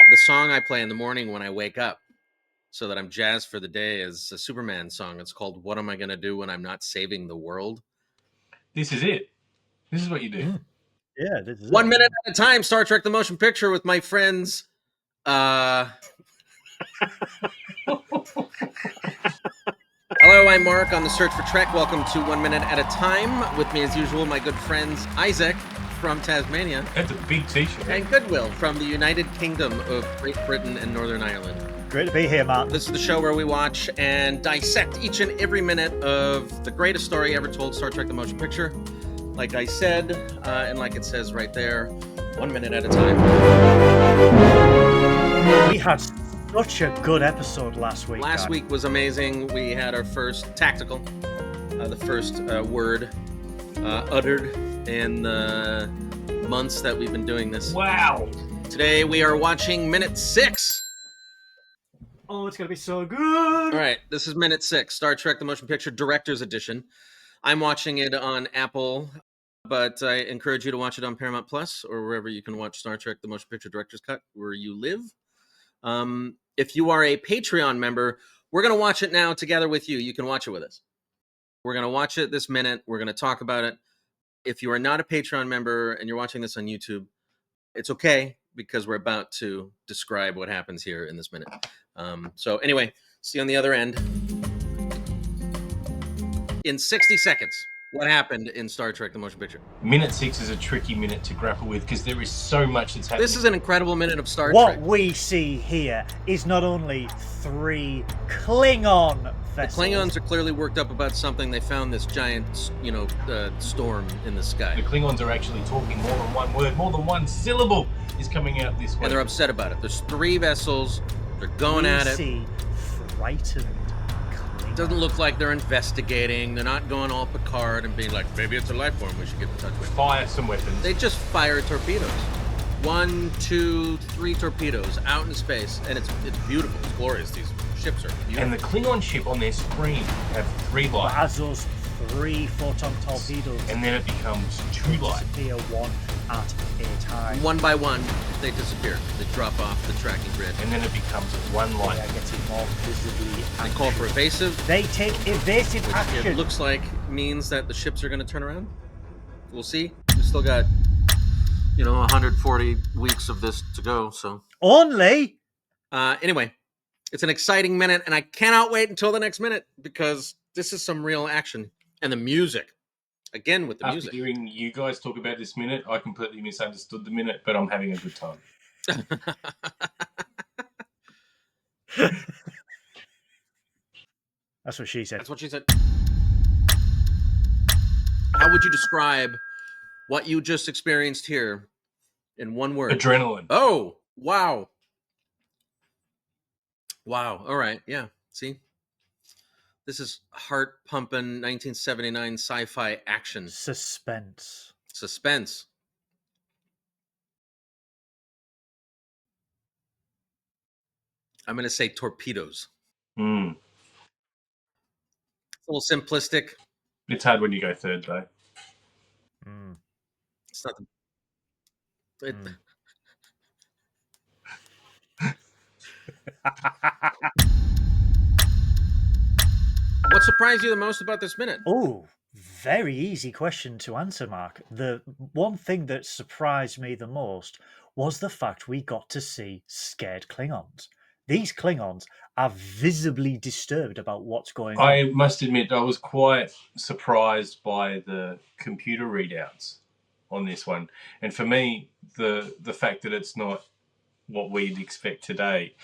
The song I play in the morning when I wake up so that I'm jazzed for the day is a Superman song. It's called What Am I Gonna Do When I'm Not Saving the World? This is it. This is what you do. Yeah, this is 1 minute at a time, Star Trek The Motion Picture with my friends. Hello, I'm Mark on the Search for Trek. Welcome to 1 Minute at a Time. With me, as usual, my good friends Izaak from Tasmania. That's a big t-shirt. And Goodwill from the United Kingdom of Great Britain and Northern Ireland. Great to be here, Mark. This is the show where we watch and dissect each and every minute of the greatest story ever told, Star Trek The Motion Picture. Like I said, and like it says right there, 1 minute at a time. We had such a good episode last week. Last week was amazing. We had our first tactical, the first word uttered in the months that we've been doing this. Wow. Today we are watching minute 6. Oh, it's going to be so good. All right, this is minute 6, Star Trek The Motion Picture Director's Edition. I'm watching it on Apple, but I encourage you to watch it on Paramount Plus or wherever you can watch Star Trek The Motion Picture Director's Cut, where you live. If you are a Patreon member, we're going to watch it now together with you. You can watch it with us. We're going to watch it this minute. We're going to talk about it. If you are not a Patreon member and you're watching this on YouTube, it's okay because we're about to describe what happens here in this minute. So anyway, see you on the other end. In 60 seconds, what happened in Star Trek The Motion Picture? Minute 6 is a tricky minute to grapple with because there is so much that's happening. This is an incredible minute of Star What Trek. we see here is not only 3 Klingon vessels. The Klingons are clearly worked up about something. They found this giant, storm in the sky. The Klingons are actually talking more than one word, more than one syllable is coming out this way. And they're upset about it. There's 3 vessels. They're going at it. See frightened Klingons. Doesn't look like they're investigating. They're not going all Picard and being like, maybe it's a life form we should get in touch with. Fire some weapons. They just fire torpedoes. 1, 2, 3 torpedoes out in space, and it's beautiful. It's glorious. These ships are beautiful. And the Klingon ship on their screen have 3 lights. As those 3 photon torpedoes. And then it becomes 2 lights. Disappear one at a time. One by one, they disappear. They drop off the tracking grid. And then it becomes 1 light. They are getting more visibly They call for evasive. They take evasive Which action. it looks like means that the ships are going to turn around. We'll see. We still got, 140 weeks of this to go. So Only? anyway, it's an exciting minute, and I cannot wait until the next minute because this is some real action. And the music, again with the music. After hearing you guys talk about this minute, I completely misunderstood the minute, but I'm having a good time. That's what she said. That's what she said. How would you describe what you just experienced here in one word? Adrenaline. Oh, wow. Wow. All right. Yeah. See? This is heart-pumping 1979 sci-fi action. Suspense. Suspense. I'm going to say torpedoes. Mm. It's a little simplistic. It's hard when you go third, though. Mm. It's not the... What surprised you the most about this minute? Oh, very easy question to answer, Mark. The one thing that surprised me the most was the fact we got to see scared Klingons. These Klingons are visibly disturbed about what's going on. I must admit, I was quite surprised by the computer readouts on this one. And for me, the fact that it's not what we'd expect today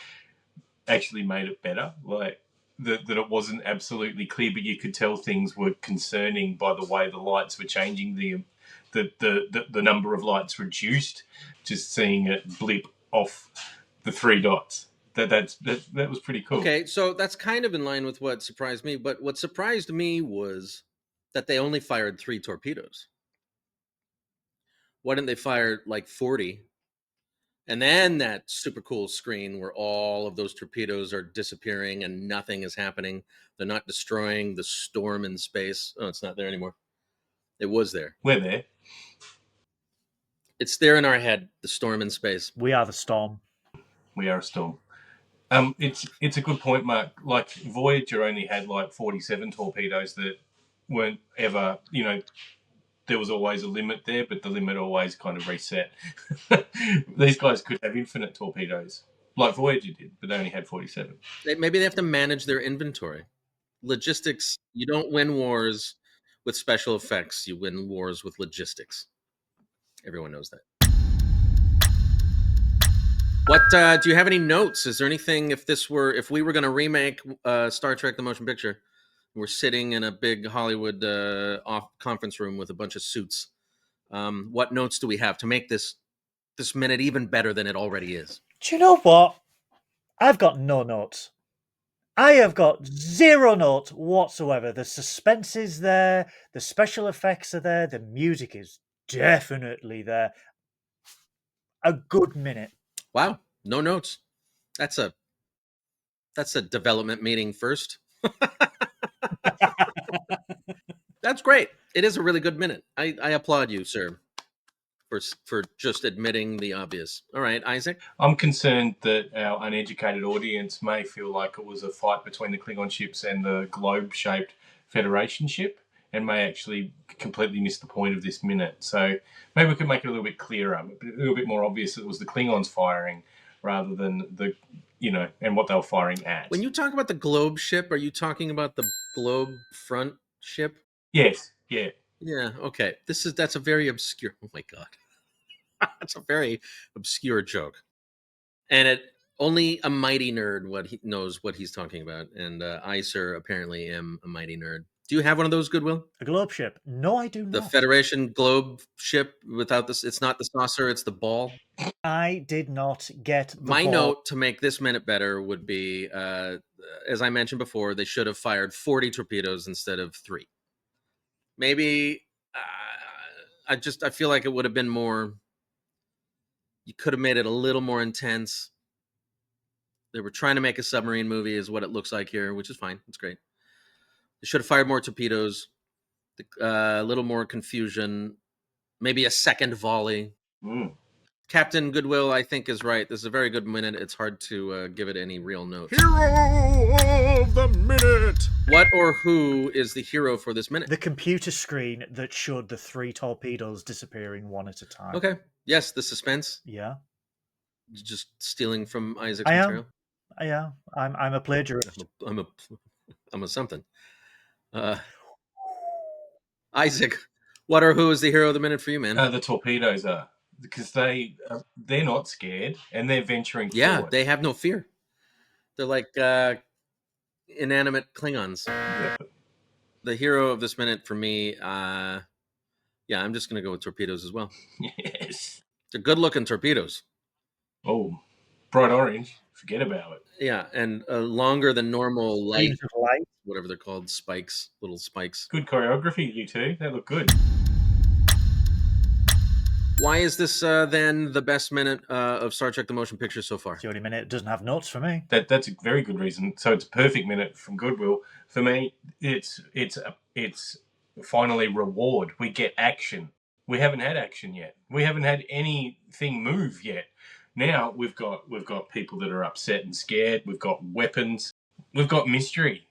actually made it better. Like, that it wasn't absolutely clear, but you could tell things were concerning by the way the lights were changing. The number of lights reduced, just seeing it blip off the 3 dots. That was pretty cool. Okay, so that's kind of in line with what surprised me, but what surprised me was that they only fired 3 torpedoes. Why didn't they fire like 40? And then that super cool screen where all of those torpedoes are disappearing and nothing is happening. They're not destroying the storm in space. Oh, it's not there anymore. It was there. We're there. It's there in our head, the storm in space. We are the storm. We are a storm. It's a good point, Mark. Like Voyager only had like 47 torpedoes that weren't ever, there was always a limit there, but the limit always kind of reset. These guys could have infinite torpedoes, like Voyager did, but they only had 47. Maybe they have to manage their inventory. Logistics, you don't win wars with special effects. You win wars with logistics. Everyone knows that. What do you have any notes? Is there anything, if we were going to remake Star Trek the Motion Picture, we're sitting in a big Hollywood off conference room with a bunch of suits, what notes do we have to make this minute even better than it already is? Do you know what? I've got no notes. I have got 0 notes whatsoever. The suspense is there, the special effects are there, the music is definitely there. A good minute. Wow, no notes. That's a development meeting first. That's great. It is a really good minute. I applaud you, sir, for just admitting the obvious. All right, Izaak. I'm concerned that our uneducated audience may feel like it was a fight between the Klingon ships and the globe-shaped Federation ship, and may actually completely miss the point of this minute. So maybe we could make it a little bit clearer, a little bit more obvious that it was the Klingons firing rather than the, and what they were firing at. When you talk about the globe ship, are you talking about the globe front ship? Yes, yeah. Yeah, okay. That's a very obscure, oh my God. That's a very obscure joke. And only a mighty nerd knows what he's talking about. And I, sir, apparently am a mighty nerd. Do you have one of those, Goodwill? A globe ship? No, I do not. The Federation globe ship without this. It's not the saucer, it's the ball. I did not get the My ball. note to make this minute better would be, as I mentioned before, they should have fired 40 torpedoes instead of 3. Maybe I feel like it would have been more. You could have made it a little more intense. They were trying to make a submarine movie, is what it looks like here, which is fine. It's great. They should have fired more torpedoes. A little more confusion. Maybe a second volley. Captain Goodwill, I think, is right. This is a very good minute. It's hard to give it any real notes. Hero of the minute! What or who is the hero for this minute? The computer screen that showed the 3 torpedoes disappearing one at a time. Okay. Yes, the suspense. Yeah. Just stealing from Isaac's I am. material. Yeah, I'm a plagiarist. I'm a something. Izaak, what or who is the hero of the minute for you, man? The torpedoes are, because they're not scared and they're venturing forward. They have no fear. They're like inanimate Klingons. Yeah. The hero of this minute for me, I'm just going to go with torpedoes as well. Yes. They're good-looking torpedoes. Oh, bright orange. Forget about it. Yeah, and longer than normal light, Beams of light. whatever they're called, spikes, little spikes. Good choreography, you two. They look good. Why is this then the best minute of Star Trek the Motion Picture so far? It's the only minute it doesn't have notes for me. That's a very good reason. So it's a perfect minute from Goodwill. For me, it's finally reward. We get action. We haven't had action yet. We haven't had anything move yet. Now we've got people that are upset and scared. We've got weapons. We've got mystery.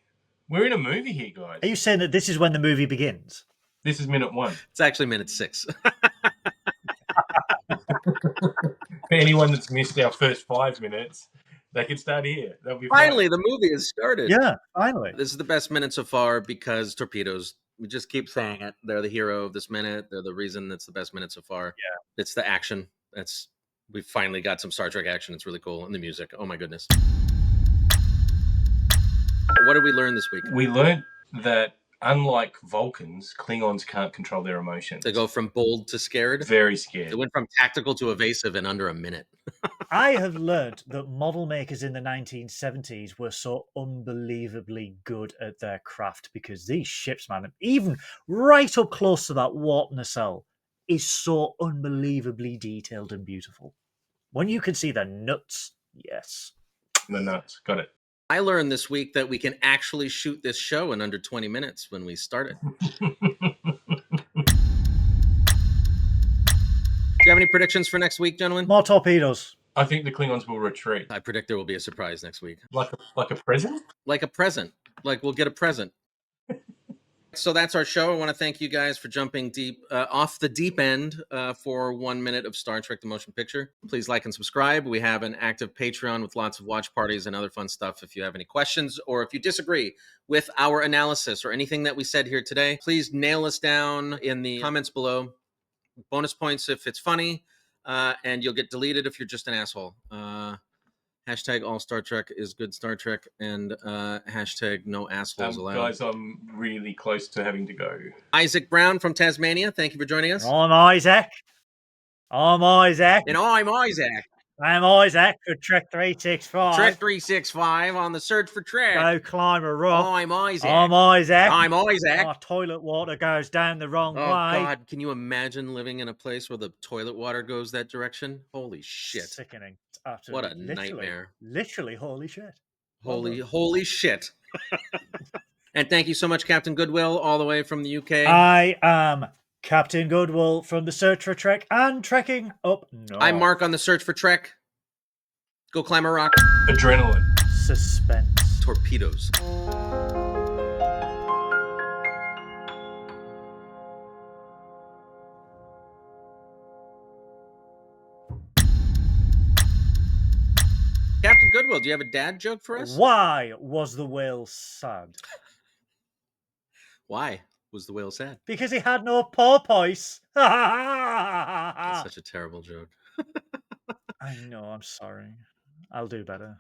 We're in a movie here, guys. Are you saying that this is when the movie begins? This is minute 1. It's actually minute 6. For anyone that's missed our first 5 minutes, they can start here. They'll be Finally, fine. the movie has started. Yeah, finally. This is the best minute so far because torpedoes. We just keep saying it. They're the hero of this minute. They're the reason it's the best minute so far. Yeah. It's the action. We've finally got some Star Trek action. It's really cool. And the music. Oh my goodness. What did we learn this week? We learned that unlike Vulcans, Klingons can't control their emotions. They go from bold to scared. Very scared. They went from tactical to evasive in under a minute. I have learned that model makers in the 1970s were so unbelievably good at their craft because these ships, man, even right up close to that warp nacelle, is so unbelievably detailed and beautiful. When you can see the nuts, yes. The nuts. Got it. I learned this week that we can actually shoot this show in under 20 minutes when we start it. Do you have any predictions for next week, gentlemen? More torpedoes. I think the Klingons will retreat. I predict there will be a surprise next week. Like a present? Like a present. Like we'll get a present. So that's our show. I want to thank you guys for jumping deep off the deep end for 1 minute of Star Trek the Motion Picture. Please like and subscribe. We have an active Patreon with lots of watch parties and other fun stuff. If you have any questions or if you disagree with our analysis or anything that we said here today, please nail us down in the comments below. Bonus points if it's funny, and you'll get deleted if you're just an asshole. Hashtag all Star Trek is good Star Trek, and hashtag no assholes allowed. Guys, I'm really close to having to go. Izaak Brown from Tasmania, thank you for joining us. I'm Izaak. I'm Izaak. And I'm Izaak. I'm Izaak for Trek 365. Trek 365 on the search for Trek. Go climb a rock. I'm Izaak. I'm Izaak. I'm Izaak. Our toilet water goes down the wrong way. Oh, God. Can you imagine living in a place where the toilet water goes that direction? Holy shit. Sickening. It's absolutely, what a nightmare. Literally, holy shit. Holy shit. And thank you so much, Captain Goodwill, all the way from the UK. I am Captain Goodwill from the Search for Trek and trekking up north. I'm Mark on the search for Trek. Go climb a rock. Adrenaline. Suspense. Torpedoes. Captain Goodwill, do you have a dad joke for us? Why was the whale sad? Why was the whale sad? Because he had no porpoise. That's such a terrible joke. I know, I'm sorry. I'll do better.